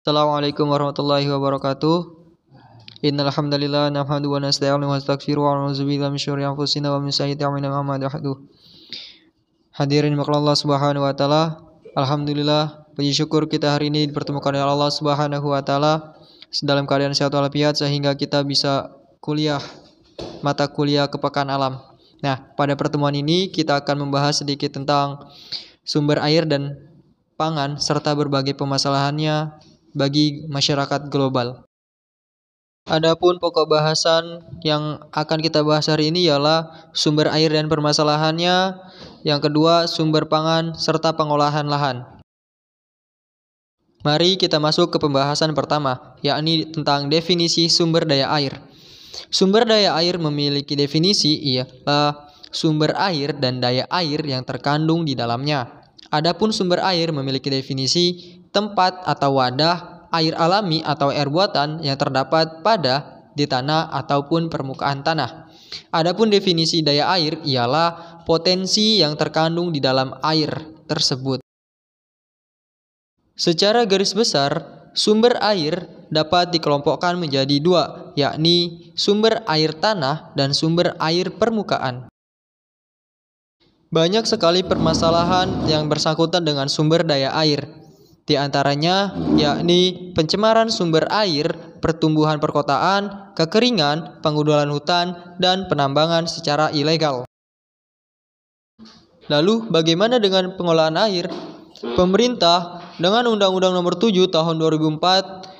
Assalamualaikum warahmatullahi wabarakatuh. Innal hamdalillah nahmaduhu wa nasta'inuhu wa nastaghfiruh wa na'udzu billahi min syururi anfusina wa min sayyiati a'malina. Hadirin makhluk Allah Subhanahu wa taala. Alhamdulillah, puji syukur kita hari ini dipertemukan oleh Allah Subhanahu wa taala dalam keadaan sehat walafiat sehingga kita bisa mata kuliah kepekaan alam. Nah, pada pertemuan ini kita akan membahas sedikit tentang sumber air dan pangan serta berbagai permasalahannya bagi masyarakat global. Adapun pokok bahasan yang akan kita bahas hari ini ialah sumber air dan permasalahannya, yang kedua sumber pangan serta pengolahan lahan. Mari kita masuk ke pembahasan pertama, yakni tentang definisi sumber daya air. Sumber daya air memiliki definisi ialah sumber air dan daya air yang terkandung di dalamnya. Adapun sumber air memiliki definisi tempat atau wadah air alami atau air buatan yang terdapat di tanah ataupun permukaan tanah. Adapun definisi daya air ialah potensi yang terkandung di dalam air tersebut. Secara garis besar, sumber air dapat dikelompokkan menjadi dua, yakni sumber air tanah dan sumber air permukaan. Banyak sekali permasalahan yang bersangkutan dengan sumber daya air. Di antaranya yakni pencemaran sumber air, pertumbuhan perkotaan, kekeringan, pengudulan hutan, dan penambangan secara ilegal. Lalu bagaimana dengan pengolahan air? Pemerintah dengan Undang-Undang Nomor 7 Tahun 2004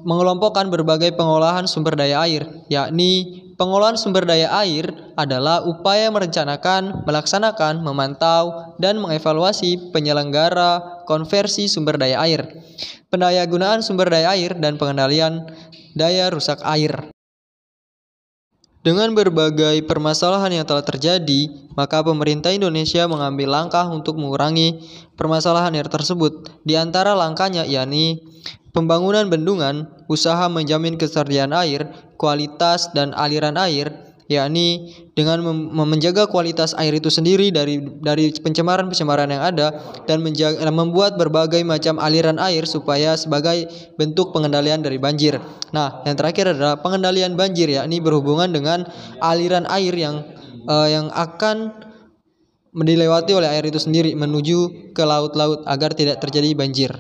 mengelompokkan berbagai pengolahan sumber daya air, yakni pengolahan sumber daya air adalah upaya merencanakan, melaksanakan, memantau, dan mengevaluasi penyelenggara konversi sumber daya air, pendayagunaan sumber daya air, dan pengendalian daya rusak air. Dengan berbagai permasalahan yang telah terjadi, maka pemerintah Indonesia mengambil langkah untuk mengurangi permasalahan air tersebut. Di antara langkahnya yakni pembangunan bendungan, usaha menjamin ketersediaan air, kualitas dan aliran air, yakni dengan menjaga kualitas air itu sendiri dari pencemaran-pencemaran yang ada dan membuat berbagai macam aliran air supaya sebagai bentuk pengendalian dari banjir. Nah, yang terakhir adalah pengendalian banjir, yakni berhubungan dengan aliran air yang akan dilewati oleh air itu sendiri menuju ke laut-laut agar tidak terjadi banjir.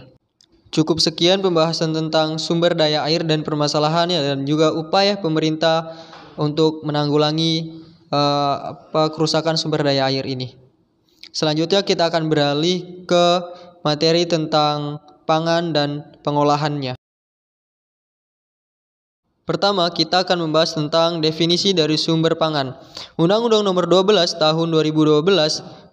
Cukup sekian pembahasan tentang sumber daya air dan permasalahannya dan juga upaya pemerintah untuk menanggulangi kerusakan sumber daya air ini. Selanjutnya kita akan beralih ke materi tentang pangan dan pengolahannya. Pertama, kita akan membahas tentang definisi dari sumber pangan. Undang-Undang Nomor 12 Tahun 2012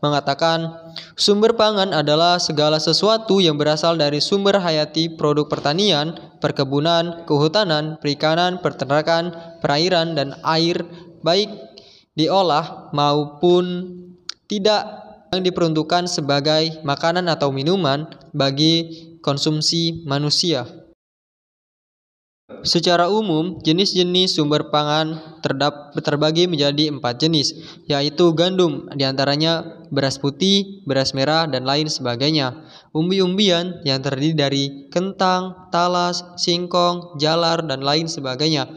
mengatakan, sumber pangan adalah segala sesuatu yang berasal dari sumber hayati produk pertanian, perkebunan, kehutanan, perikanan, peternakan, perairan, dan air, baik diolah maupun tidak, yang diperuntukkan sebagai makanan atau minuman bagi konsumsi manusia. Secara umum, jenis-jenis sumber pangan terbagi menjadi 4 jenis, yaitu gandum, diantaranya beras putih, beras merah, dan lain sebagainya. Umbi-umbian yang terdiri dari kentang, talas, singkong, jalar, dan lain sebagainya.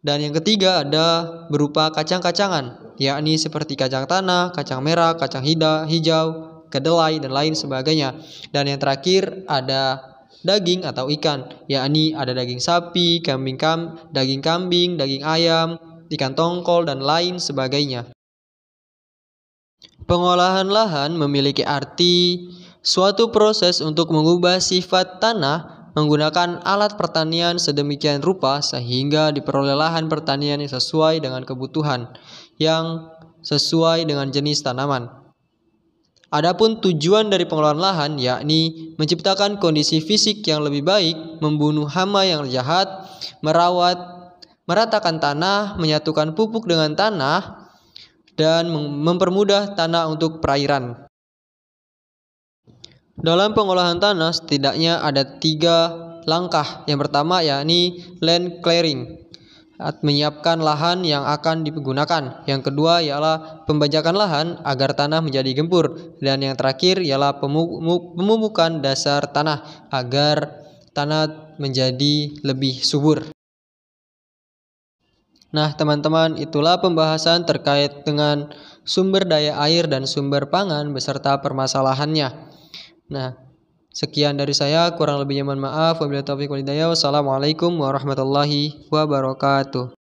Dan yang ketiga ada berupa kacang-kacangan, yakni seperti kacang tanah, kacang merah, kacang hijau, kedelai, dan lain sebagainya. Dan yang terakhir ada daging atau ikan, yakni ada daging sapi, daging kambing, daging ayam, ikan tongkol, dan lain sebagainya. Pengolahan lahan memiliki arti suatu proses untuk mengubah sifat tanah menggunakan alat pertanian sedemikian rupa sehingga diperoleh lahan pertanian yang sesuai dengan kebutuhan, yang sesuai dengan jenis tanaman. Adapun tujuan dari pengolahan lahan yakni menciptakan kondisi fisik yang lebih baik, membunuh hama yang jahat, meratakan tanah, menyatukan pupuk dengan tanah, dan mempermudah tanah untuk perairan. Dalam pengolahan tanah setidaknya ada 3 langkah. Yang pertama yakni land clearing, menyiapkan lahan yang akan digunakan. Yang kedua ialah pembajakan lahan agar tanah menjadi gembur. Dan yang terakhir ialah pemupukan dasar tanah agar tanah menjadi lebih subur. Nah, teman-teman, itulah pembahasan terkait dengan sumber daya air dan sumber pangan beserta permasalahannya. Nah, sekian dari saya, kurang lebihnya mohon maaf. Wabillahi taufiq wal hidayah. Wassalamualaikum warahmatullahi wabarakatuh.